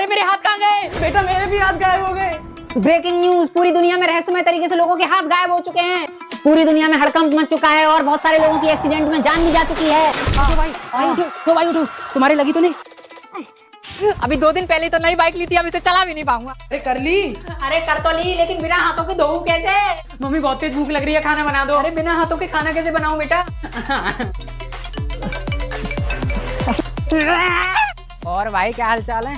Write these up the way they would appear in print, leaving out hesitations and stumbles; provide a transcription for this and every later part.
अरे मेरे हाथ कहाँ गए? बेटा मेरे भी हाथ गायब हो गए। ब्रेकिंग न्यूज, पूरी दुनिया में रहस्यमय तरीके से लोगों के हाथ गायब हो चुके हैं। पूरी दुनिया में हड़कंप मच चुका है और बहुत सारे लोगों की एक्सीडेंट में जान भी जा चुकी है। भाई उठो, तुम्हारी लगी तो नहीं? अभी 2 दिन पहले तो नई बाइक ली थी, अब इसे चला भी नहीं पाऊंगा। अरे कर ली? अरे कर तो ली, लेकिन बिना हाथों के धोऊं कैसे? मम्मी बहुत तेज भूख लग रही है, खाना बना दो। अरे बिना हाथों के खाना कैसे बनाऊं बेटा? और भाई क्या हाल चाल है?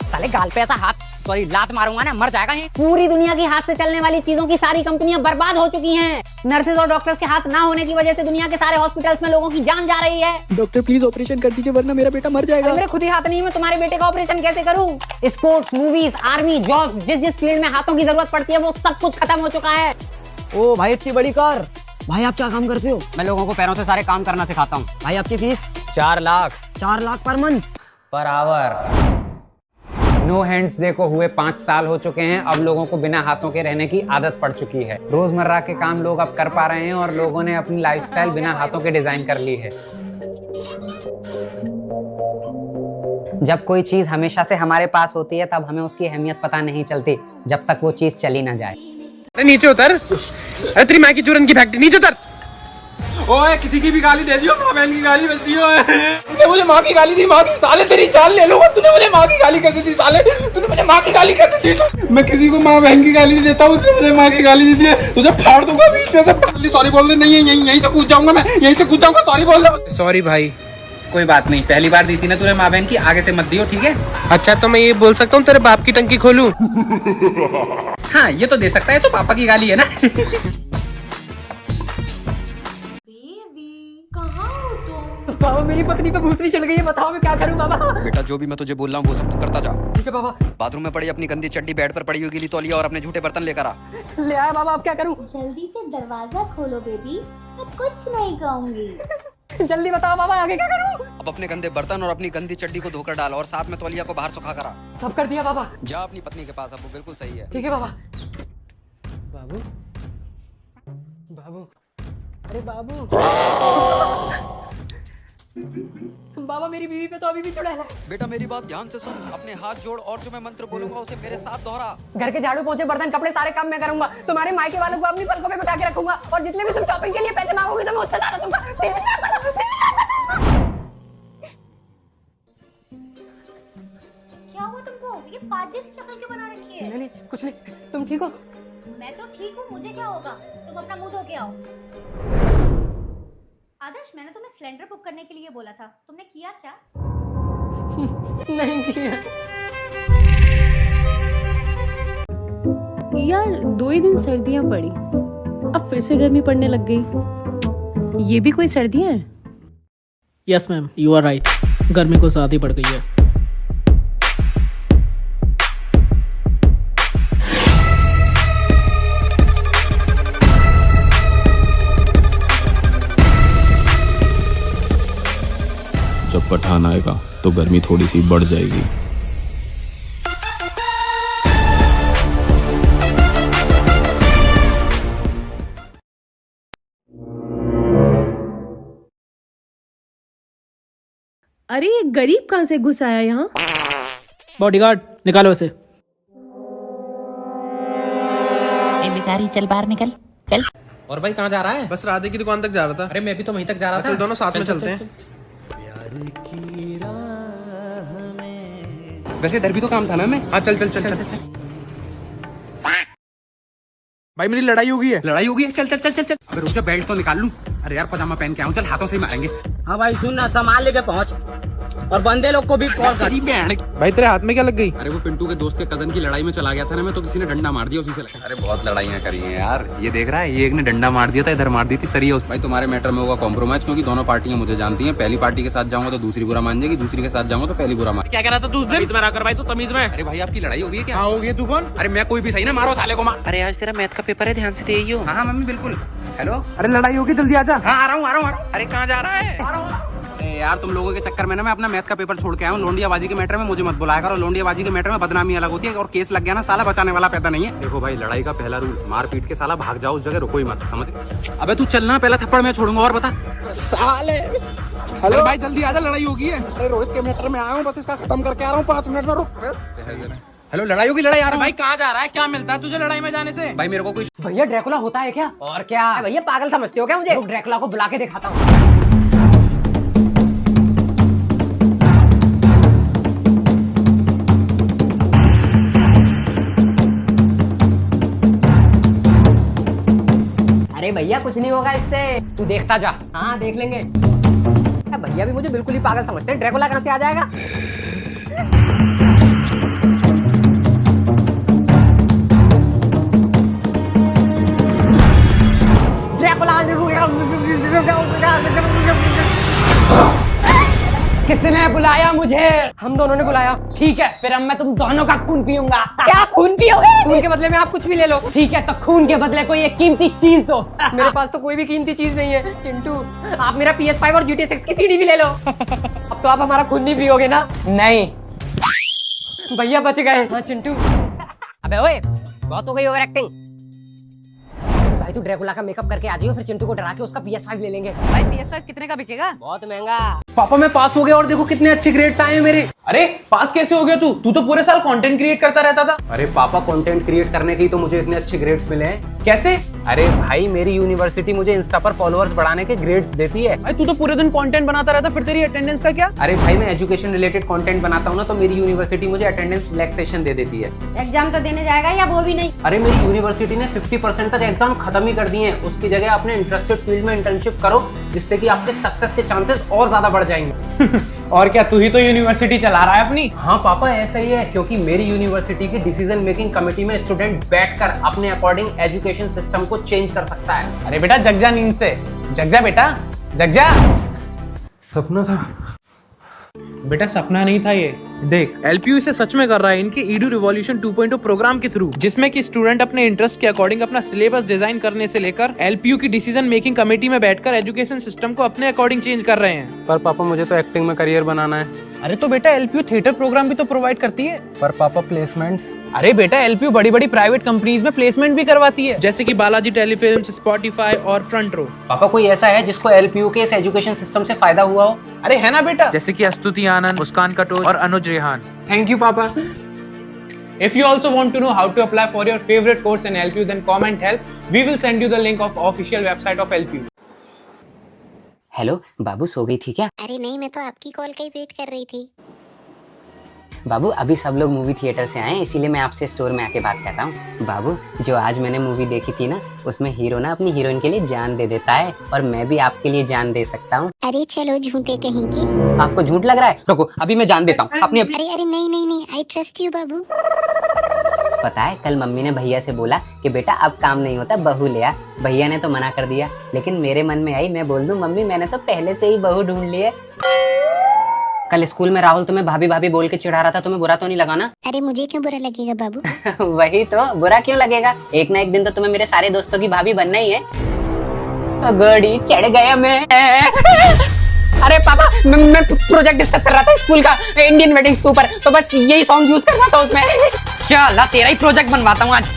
साले गाल पे ऐसा हाथ सॉरी लात मारूंगा ना, मर जाएगा ये। पूरी दुनिया की हाथ से चलने वाली चीजों की सारी कंपनियां बर्बाद हो चुकी हैं। नर्सेज और डॉक्टर्स के हाथ ना होने की वजह से दुनिया के सारे हॉस्पिटल्स में लोगों की जान जा रही है। डॉक्टर प्लीज ऑपरेशन कर दीजिए वरना मेरा बेटा मर जाएगा। मेरे खुद ही हाथ नहीं है, मैं तुम्हारे बेटे का ऑपरेशन कैसे करूं? स्पोर्ट्स, मूवीज, आर्मी, जॉब्स, जिस फील्ड में हाथों की जरूरत पड़ती है वो सब कुछ खत्म हो चुका है। ओ भाई इतनी बड़ी कार। भाई आप क्या काम करते हो? मैं लोगों को पैरों से सारे काम करना सिखाता हूँ। भाई आपकी fees? 4 lakh 4 lakh per month? Per hour. No hands day को हुए 5 साल हो चुके हैं। अब लोगों को बिना हाथों के रहने की आदत पड़ चुकी है। रोजमर्रा के काम लोग अब कर पा रहे हैं और लोगों ने अपनी लाइफस्टाइल बिना हाथों के डिजाइन कर ली है। जब कोई चीज हमेशा से हमारे पास होती है तब हमें उसकी अहमियत पता नहीं चलती, जब तक वो चीज चली ना जाए। अरे नीचे उतर। अरे तेरी माँ की चूरन की फैक्ट्री, नीचे उतर। ओए किसी की भी गाली दे दियो, माँ बहन की गाली बनती हो। तूने मुझे माँ की गाली दी, माँ की साले तेरी जान ले लूंगा। तूने मुझे माँ की गाली कैसे दी साले? तूने मुझे माँ की गाली कैसे दी? मैं किसी को माँ बहन की गाली नहीं देता, उसने मुझे माँ की गाली दी है। तुझे फाड़ दूंगा बीच में से। सॉरी बोल दे। नहीं यहीं से कूद जाऊंगा मैं, यहीं से कूद जाऊंगा। सॉरी बोल दे। सॉरी भाई। कोई बात नहीं, पहली बार दी थी ना तूने माँ बहन की, आगे से मत दियो, ठीक है? अच्छा तो मैं ये बोल सकता हूँ तेरे बाप की टंकी खोलूं? हाँ ये तो दे सकता है, तो पापा की गाली है ना। बाबा मेरी पत्नी पे घुसरी चढ़ गई है, बताओ मैं क्या करूं बाबा? बेटा जो भी मैं तुझे बोल रहा हूँ वो सब तू करता जा। ठीक है बाबा। बाथरूम में पड़ी अपनी गंदी चड्डी बेड पर पड़ी हुई गीली तौलिया और अपने झूठे बर्तन लेकर आ। ले आया बाबा, अब क्या करूं? जल्दी से दरवाजा खोलो बेबी, मैं कुछ नहीं कहूंगी। जल्दी बताओ बाबा आगे क्या करूं? अब अपने गंदे बर्तन और अपनी गंदी चड्डी को धोकर डाल और साथ में तौलिया को बाहर सुखा कर आ। सब कर दिया बाबा। जा अपनी पत्नी के पास, अब वो बिल्कुल सही है। ठीक है बाबा। बाबू बाबू अरे बाबू बाबा मेरी बीवी पे तो अभी भी चुड़ैल है। बेटा मेरी बात ध्यान से सुन, अपने हाथ जोड़ और जो मैं मंत्र बोलूंगा उसे मेरे साथ दोहरा। घर के झाड़ू पोछे बर्तन कपड़े सारे काम मैं करूंगा। तुम्हारे मायके वालों को अपनी पलकों पे बिठा के रखूंगा और जितने भी तुम शॉपिंग के लिए पैसे मांगोगे तो मैं उससे ज्यादा दूंगा। क्या हुआ तुमको? ये पाँच जैसी शक्ल क्यों बना रखी है? नहीं कुछ नहीं, तुम ठीक हो? मैं तो ठीक हूँ, मुझे क्या होगा? तुम अपना मुंह धो के आओ। आदर्श, मैंने तुम्हें सिलेंडर बुक करने के लिए बोला था, तुमने किया क्या? नहीं किया। यार 2 ही दिन सर्दियां पड़ी, अब फिर से गर्मी पड़ने लग गई। ये भी कोई सर्दियां हैं? Yes ma'am, you are right, गर्मी को ज्यादा ही पड़ गई है। जब पठान आएगा तो गर्मी थोड़ी सी बढ़ जाएगी। अरे ये गरीब कहाँ से घुस आया यहाँ? बॉडीगार्ड निकालो इसे। भिखारी चल बाहर निकल, चल। और भाई कहाँ जा रहा है? बस राधे की दुकान तक जा रहा था। अरे मैं भी तो वहीं तक जा रहा था। चल दोनों साथ में चलते हैं। वैसे इधर भी तो काम था ना मैं। हाँ चल चल चल चल चल। भाई मेरी लड़ाई हो गई है। लड़ाई हो गई है, चल चल चल चल चल। अबे रुक जा, बेल्ट तो निकाल लूं। अरे यार पजामा पहन के आऊं, चल हाथों से ही मारेंगे। हाँ भाई सुन ना, सामान लेके पहुंच और बंदे लोग को भी कॉल कर। भाई तेरे हाथ में क्या लग गई? अरे वो पिंटू के दोस्त के कजन की लड़ाई में चला गया था ना मैं, तो किसी ने डंडा मार दिया, उसी से लगा। अरे बहुत लड़ाइयाँ करी हैं यार, ये देख रहा है, ये एक ने डंडा मार दिया था, इधर मार दी थी सरिया। भाई तुम्हारे मैटर में होगा कॉम्प्रोमाइज, क्योंकि दोनों पार्टियां मुझे जानती हैं। पहली पार्टी के साथ जाऊंगा तो दूसरी बुरा मान जाएगी, दूसरी के साथ जाऊंगा तो पहली बुरा मान। क्या कह रहा था तू? तमीज में रखकर भाई, तू तमीज में। अरे भाई आपकी लड़ाई हो गई है क्या? हाँ हो गई। तू कौन? अरे मैं कोई भी सही ना, मारो साले को मार। अरे आज तेरा मैथ का पेपर है, ध्यान से दे। हाँ हाँ मम्मी बिल्कुल। हेलो। अरे लड़ाई होगी, जल्दी आजा। हाँ आ रहा हूँ आ रहा हूँ आ रहा हूँ। अरे कहाँ जा रहा है? अरे यार तुम लोगों के चक्कर में ना मैं अपना मैथ का पेपर छोड़ के आया हूँ। लोंडियाबाजी के मैटर में मुझे मत बुलाया करो। लोंडियाबाजी के मैटर में बदनामी अलग होती है, और केस लग गया ना साला बचाने वाला पैदा नहीं है। देखो भाई लड़ाई का पहला रूल, मार पीट के साला भाग जाओ, उस जगह रुको ही मत, समझ? अबे तू चलना, पहला थप्पड़ मैं छोड़ूंगा। और बता साले हेलो भाई जल्दी आजा, लड़ाई होगी है। अरे रोहित के मैटर में आया हूँ, बस इसका खत्म करके आ रहा हूँ, 5 मिनट में रुक। हेलो, लड़ाई होगी, लड़ाई आ रहा। भाई कहाँ जा रहा है? क्या मिलता है तुझे लड़ाई में जाने से? भाई मेरे को कुछ। भैया ड्रैकुला होता है क्या? और क्या भैया, पागल समझते हो क्या मुझे? ड्रैकुला को बुला के दिखाता हूँ। अरे भैया कुछ नहीं होगा इससे, तू देखता जा। हाँ देख लेंगे। भैया भी मुझे बिल्कुल ही पागल समझते हैं, ड्रैकुला कहाँ से आ जाएगा? किसने बुलाया मुझे? हम दोनों ने बुलाया। ठीक है, फिर अब मैं तुम दोनों का खून पीऊंगा। क्या खून पियोगे? खून के बदले में आप कुछ भी ले लो। ठीक है, तो खून के बदले कोई एक कीमती चीज दो। मेरे पास तो कोई भी कीमती चीज नहीं है चिंटू। आप मेरा PS5 और GTA 6 की CD भी ले लो। अब तो आप हमारा खून नहीं पियोगे ना? नहीं भैया, बच गए। हाँ चिंटू। अबे ओए, बहुत हो गई ओवर एक्टिंग। भाई तू ड्रैकुला का मेकअप करके आ जाइयो, फिर चिंटू को डरा के उसका PS5 ले लेंगे। भाई PS5 कितने का बिकेगा? बहुत महंगा। पापा मैं पास हो गया और देखो कितने अच्छे ग्रेड्स आए हैं मेरे। अरे पास कैसे हो गया तू? तू तो पूरे साल कंटेंट क्रिएट करता रहता था। अरे पापा, कंटेंट क्रिएट करने के ही तो मुझे इतने अच्छे ग्रेड्स मिले हैं। कैसे? अरे भाई, मेरी यूनिवर्सिटी मुझे इंस्टा पर फॉलोअर्स बढ़ाने के ग्रेड्स देती है। भाई तू तो पूरे दिन कंटेंट बनाता रहता, फिर तेरी अटेंडेंस का क्या? अरे भाई, मैं एजुकेशन रिलेटेड कंटेंट बनाता हूँ ना, तो मेरी यूनिवर्सिटी मुझे अटेंडेंस रिलैक्सेशन दे देती है। एग्जाम तो देने जाएगा या वो भी नहीं? अरे मेरी यूनिवर्सिटी ने 50% तक एग्जाम खत्म ही कर दिए हैं। उसकी जगह अपने इंटरेस्टेड फील्ड में इंटर्नशिप करो, जिससे कि आपके सक्सेस के चांसेस और ज्यादा बढ़ जाएंगे। और क्या, तू ही तो यूनिवर्सिटी चला रहा है अपनी। हाँ पापा, ऐसा ही है, क्योंकि मेरी यूनिवर्सिटी की डिसीजन मेकिंग कमेटी में स्टूडेंट बैठकर अपने अकॉर्डिंग एजुकेशन सिस्टम को चेंज कर सकता है। अरे बेटा जग जा नींद से, जग जा बेटा, जग जा। सपना था बेटा, सपना नहीं था ये। देख, एलपीयू इसे सच में कर रहा है इनके ईडू रिवॉल्यूशन 2.0 प्रोग्राम के थ्रू, जिसमें कि स्टूडेंट अपने इंटरेस्ट के अकॉर्डिंग अपना सिलेबस डिजाइन करने से लेकर एलपीयू की डिसीजन मेकिंग कमेटी में बैठकर एजुकेशन सिस्टम को अपने अकॉर्डिंग चेंज कर रहे हैं। पर पापा, मुझे तो एक्टिंग में करियर बनाना है। अरे तो बेटा, एलपीयू थिएटर प्रोग्राम भी तो प्रोवाइड करती है। पर पापा, प्लेसमेंट्स? अरे बेटा, एलपीयू बड़ी बड़ी प्राइवेट कंपनीज में प्लेसमेंट भी करवाती है, जैसे कि बालाजी टेलीफिल्म्स, स्पॉटिफाई और फ्रंट रो। पापा, कोई ऐसा है जिसको एलपीयू के इस एजुकेशन सिस्टम से फायदा हुआ हो? अरे है ना बेटा, जैसे कि स्तुति आनंद, मुस्कान कटोच और अनुज रेहान। थैंक यू पापा। If you also want to know how to apply for your favorite course in LPU, then comment help. We will send you the link of official website of LPU. Hello बाबू, सो गई थी क्या? अरे नहीं, मैं तो आपकी कॉल का ही वेट कर रही थी। बाबू अभी सब लोग मूवी थिएटर से आए, इसीलिए मैं आपसे स्टोर में आके बात कर रहा हूँ। बाबू, जो आज मैंने मूवी देखी थी ना, उसमें हीरो ना अपनी हीरोइन के लिए जान दे देता है, और मैं भी आपके लिए जान दे सकता हूँ। अरे चलो, झूठे कहीं की। आपको झूठ लग रहा है? रुको, अभी मैं जान देता हूँ अपनी। अरे अरे नहीं नहीं नहीं, आई ट्रस्ट यू बाबू। पता है, कल मम्मी ने भैया से बोला कि बेटा अब काम नहीं होता, बहू ले आ। भैया ने तो मना कर दिया, लेकिन मेरे मन में आई मैं बोल दूं मम्मी मैंने तो पहले से ही बहू ढूंढ ली है। कल स्कूल में राहुल तुम्हें भाभी भाभी बोल के चिढ़ा रहा था, तुम्हें बुरा तो नहीं लगा ना? अरे मुझे क्यों बुरा लगेगा बाबू? वही तो, बुरा क्यों लगेगा? एक ना एक दिन तो तुम्हें मेरे सारे दोस्तों की भाभी बनना ही है। गड़ी चढ़ गया मैं। अरे पापा, मैं प्रोजेक्ट डिस्कस कर रहा था स्कूल का, इंडियन वेडिंग्स के ऊपर, तो बस यही सॉन्ग यूज कर रहा था उसमें। चल तेरा ही प्रोजेक्ट बनवाता हूँ आज।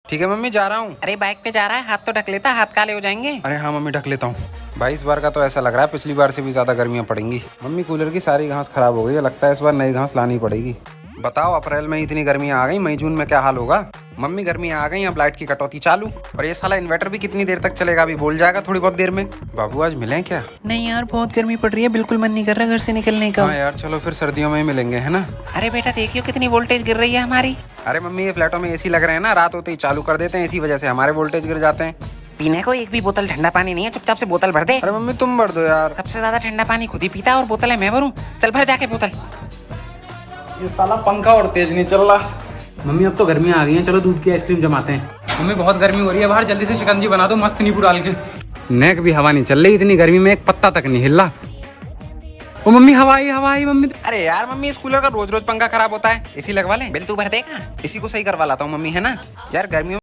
ठीक है मम्मी, जा रहा हूँ। अरे बाइक पे जा रहा है, हाथ तो ढक लेता, हाथ काले हो जाएंगे। अरे हाँ मम्मी, ढक लेता हूँ। भाई इस बार का तो ऐसा लग रहा है पिछली बार से भी ज्यादा गर्मियाँ पड़ेंगी। मम्मी, कूलर की सारी घास खराब हो गई है, लगता है इस बार नई घास लानी पड़ेगी। बताओ, अप्रैल में इतनी गर्मियाँ आ गई, मई जून में क्या हाल होगा? मम्मी, गर्मियाँ आ गई, अब लाइट की कटौती चालू, और ये साला इन्वर्टर भी कितनी देर तक चलेगा, अभी बोल जाएगा थोड़ी बहुत देर में। बाबू आज मिलें क्या? नहीं यार, बहुत गर्मी पड़ रही है, बिल्कुल मन नहीं कर रहा घर से निकलने का। हाँ यार, चलो फिर सर्दियों में ही मिलेंगे, है ना? अरे बेटा देखियो कितनी वोल्टेज गिर रही है हमारी। अरे मम्मी, ये फ्लैटों में एसी लग रहे हैं ना, रात होते ही चालू कर देते हैं, इसी वजह से हमारे वोल्टेज गिर जाते हैं। पीने को एक भी बोतल ठंडा पानी नहीं है, चुपचाप से बोतल भर दे। अरे मम्मी तुम भर दो यार। सबसे ज्यादा ठंडा पानी खुद ही पीता है, और बोतल है मैं भरूं। चल भर जाके बोतल। ये साला पंखा और तेज नहीं चल रहा। मम्मी, अब तो गर्मियाँ आ गई हैं, चलो दूध की आइसक्रीम जमाते हैं। मम्मी बहुत गर्मी हो रही है बाहर, जल्दी से शिकंजी बना दो मस्त नींबू डाल के। नेक भी हवा नहीं चल रही, इतनी गर्मी में एक पत्ता तक नहीं हिल रहा। ओ मम्मी, हवा आई मम्मी। अरे यार मम्मी, इस कूलर का रोज रोज पंखा खराब होता है, एसी लगवा लें। बिल तू भर देगा? इसी को सही करवा लाता हूँ मम्मी, है ना यार, गर्मियों